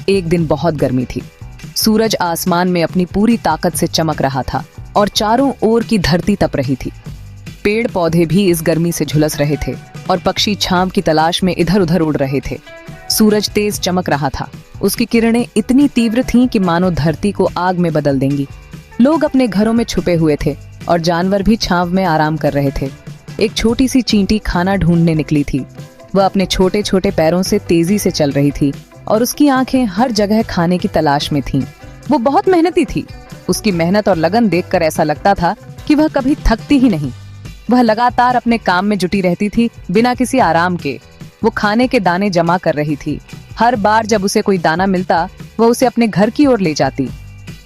एक दिन बहुत गर्मी थी। सूरज आसमान में अपनी पूरी ताकत से चमक रहा था और चारों ओर की धरती तप रही थी। पेड़ पौधे भी इस गर्मी से झुलस रहे थे और पक्षी छांव की तलाश में इधर उधर उड़ रहे थे। सूरज तेज चमक रहा था। उसकी किरणें इतनी तीव्र थीं कि मानो धरती को आग में बदल देंगी। लोग अपने घरों में छुपे हुए थे और जानवर भी छांव में आराम कर रहे थे। एक छोटी सी चींटी खाना ढूंढने निकली थी। वह अपने छोटे छोटे पैरों से तेजी से चल रही थी और उसकी आंखें हर जगह खाने की तलाश में थीं। वो बहुत मेहनती थी। उसकी मेहनत और लगन देखकर ऐसा लगता था कि वह कभी थकती ही नहीं। वह लगातार अपने काम में जुटी रहती थी, बिना किसी आराम के। वो खाने के दाने जमा कर रही थी। हर बार जब उसे कोई दाना मिलता, वह उसे अपने घर की ओर ले जाती।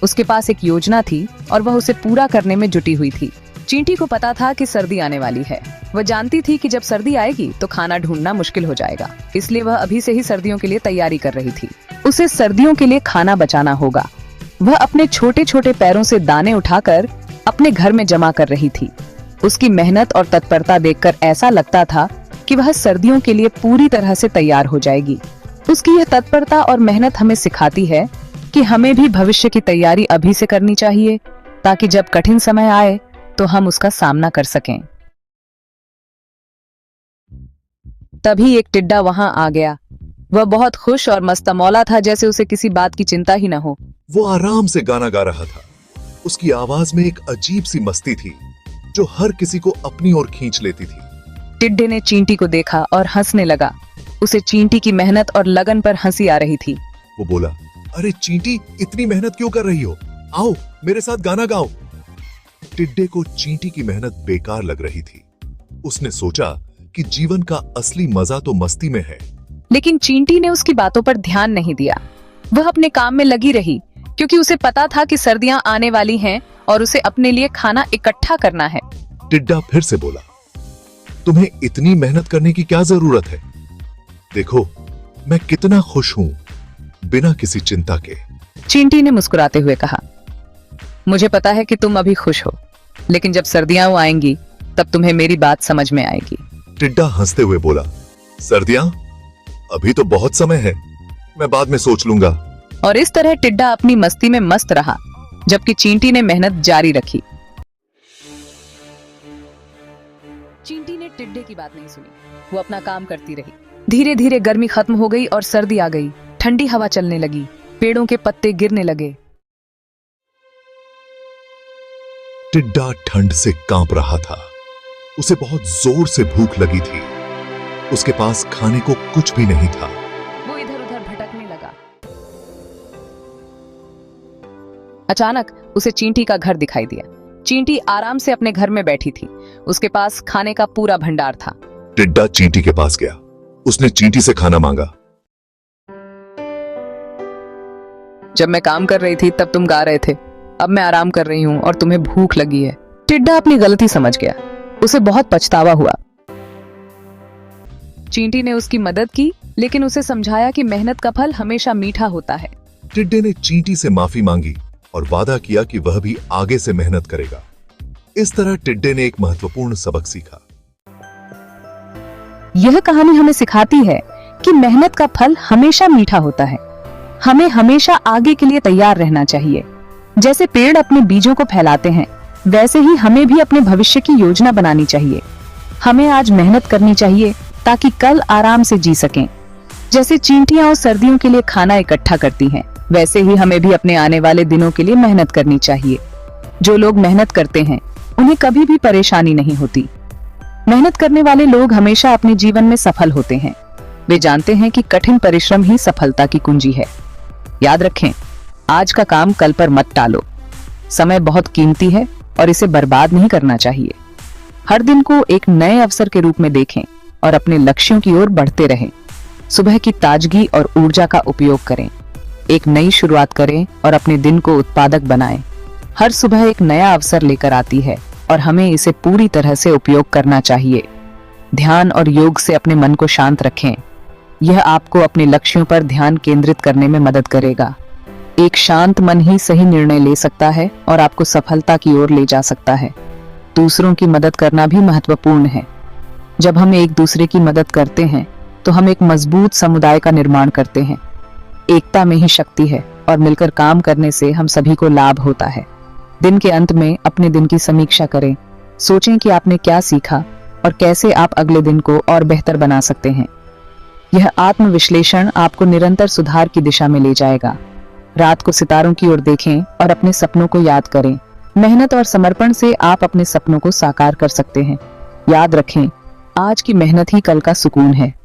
उसके पास एक योजना थी और वह उसे पूरा करने में जुटी हुई थी। चींटी को पता था कि सर्दी आने वाली है। वह जानती थी कि जब सर्दी आएगी तो खाना ढूंढना मुश्किल हो जाएगा, इसलिए वह अभी से ही सर्दियों के लिए तैयारी कर रही थी। उसे सर्दियों के लिए खाना बचाना होगा। वह अपने छोटे छोटे पैरों से दाने उठाकर अपने घर में जमा कर रही थी। उसकी मेहनत और तत्परता देखकर ऐसा लगता था कि वह सर्दियों के लिए पूरी तरह से तैयार हो जाएगी। उसकी यह तत्परता और मेहनत हमें सिखाती है कि हमें भी भविष्य की तैयारी अभी से करनी चाहिए, ताकि जब कठिन समय आए तो हम उसका सामना कर सकें। तभी एक टिड्डा वहां आ गया। वह बहुत खुश और मस्तमौला था, जैसे उसे किसी बात की चिंता ही न हो। वो आराम से गाना गा रहा था। उसकी आवाज में एक अजीब सी मस्ती थी जो हर किसी को अपनी ओर खींच लेती थी। टिड्डे ने चींटी को देखा और हंसने लगा। उसे चींटी की मेहनत और लगन पर हंसी आ रही थी। वो बोला, अरे चींटी, इतनी मेहनत क्यों कर रही हो? आओ मेरे साथ गाना गाओ। टिड्डे को चींटी की मेहनत बेकार लग रही थी। उसने सोचा कि जीवन का असली मजा तो मस्ती में है। लेकिन चींटी ने उसकी बातों पर ध्यान नहीं दिया। वह अपने काम में लगी रही, क्योंकि उसे पता था कि सर्दियां आने वाली हैं और उसे अपने लिए खाना इकट्ठा करना है। टिड्डा फिर से बोला, तुम्हें इतनी मेहनत करने की क्या जरूरत है? देखो मैं कितना खुश हूं, बिना किसी चिंता के। चींटी ने मुस्कुराते हुए कहा, मुझे पता है कि तुम अभी खुश हो, लेकिन जब सर्दियां आएंगी तब तुम्हें मेरी बात समझ में आएगी। टिड्डा हंसते हुए बोला, सर्दियां? अभी तो बहुत समय है, मैं बाद में सोच लूंगा। और इस तरह टिड्डा अपनी मस्ती में मस्त रहा, जबकि चींटी ने मेहनत जारी रखी। चींटी ने टिड्डे की बात नहीं सुनी। वो अपना काम करती रही। धीरे धीरे गर्मी खत्म हो गई और सर्दी आ गई। ठंडी हवा चलने लगी। पेड़ों के पत्ते गिरने लगे। टिड्डा ठंड से कांप रहा था। उसे बहुत जोर से भूख लगी थी। उसके पास खाने को कुछ भी नहीं था। वो इधर उधर भटकने लगा। अचानक उसे चींटी का घर दिखाई दिया। चींटी आराम से अपने घर में बैठी थी। उसके पास खाने का पूरा भंडार था। टिड्डा चींटी के पास गया। उसने चींटी से खाना मांगा। जब मैं काम कर रही थी तब तुम गा रहे थे। अब मैं आराम कर रही हूँ और तुम्हें भूख लगी है। टिड्डा अपनी गलती समझ गया। उसे बहुत पछतावा हुआ। चींटी ने उसकी मदद की, लेकिन उसे समझाया कि मेहनत का फल हमेशा मीठा होता है। टिड्डे ने चींटी से माफी मांगी और वादा किया कि वह भी आगे से मेहनत करेगा। इस तरह टिड्डे ने एक महत्वपूर्ण सबक सीखा। यह कहानी हमें सिखाती है कि मेहनत का फल हमेशा मीठा होता है। हमें हमेशा आगे के लिए तैयार रहना चाहिए। जैसे पेड़ अपने बीजों को फैलाते हैं, वैसे ही हमें भी अपने भविष्य की योजना बनानी चाहिए। हमें आज मेहनत करनी चाहिए ताकि कल आराम से जी सकें। जैसे चींटियां सर्दियों के लिए खाना इकट्ठा करती हैं, वैसे ही हमें भी अपने आने वाले दिनों के लिए मेहनत करनी चाहिए। जो लोग मेहनत करते हैं उन्हें कभी भी परेशानी नहीं होती। मेहनत करने वाले लोग हमेशा अपने जीवन में सफल होते हैं। वे जानते हैं कि कठिन परिश्रम ही सफलता की कुंजी है। याद रखें, आज का काम कल पर मत टालो। समय बहुत कीमती है और इसे बर्बाद नहीं करना चाहिए। हर दिन को एक नए अवसर के रूप में देखें और अपने लक्ष्यों की ओर बढ़ते रहें। सुबह की ताजगी और ऊर्जा का उपयोग करें। एक नई शुरुआत करें और अपने दिन को उत्पादक बनाएं। हर सुबह एक नया अवसर लेकर आती है और हमें इसे पूरी तरह से उपयोग करना चाहिए। ध्यान और योग से अपने मन को शांत रखें। यह आपको अपने लक्ष्यों पर ध्यान केंद्रित करने में मदद करेगा। एक शांत मन ही सही निर्णय ले सकता है और आपको सफलता की ओर ले जा सकता है। दूसरों की मदद करना भी महत्वपूर्ण है। जब हम एक दूसरे की मदद करते हैं तो हम एक मजबूत समुदाय का निर्माण करते हैं। एकता में ही शक्ति है और मिलकर काम करने से हम सभी को लाभ होता है। दिन के अंत में अपने दिन की समीक्षा करें, सोचें कि आपने क्या सीखा और कैसे आप अगले दिन को और बेहतर बना सकते हैं। यह आत्मविश्लेषण आपको निरंतर सुधार की दिशा में ले जाएगा। रात को सितारों की ओर देखें और अपने सपनों को याद करें। मेहनत और समर्पण से आप अपने सपनों को साकार कर सकते हैं। याद रखें, आज की मेहनत ही कल का सुकून है।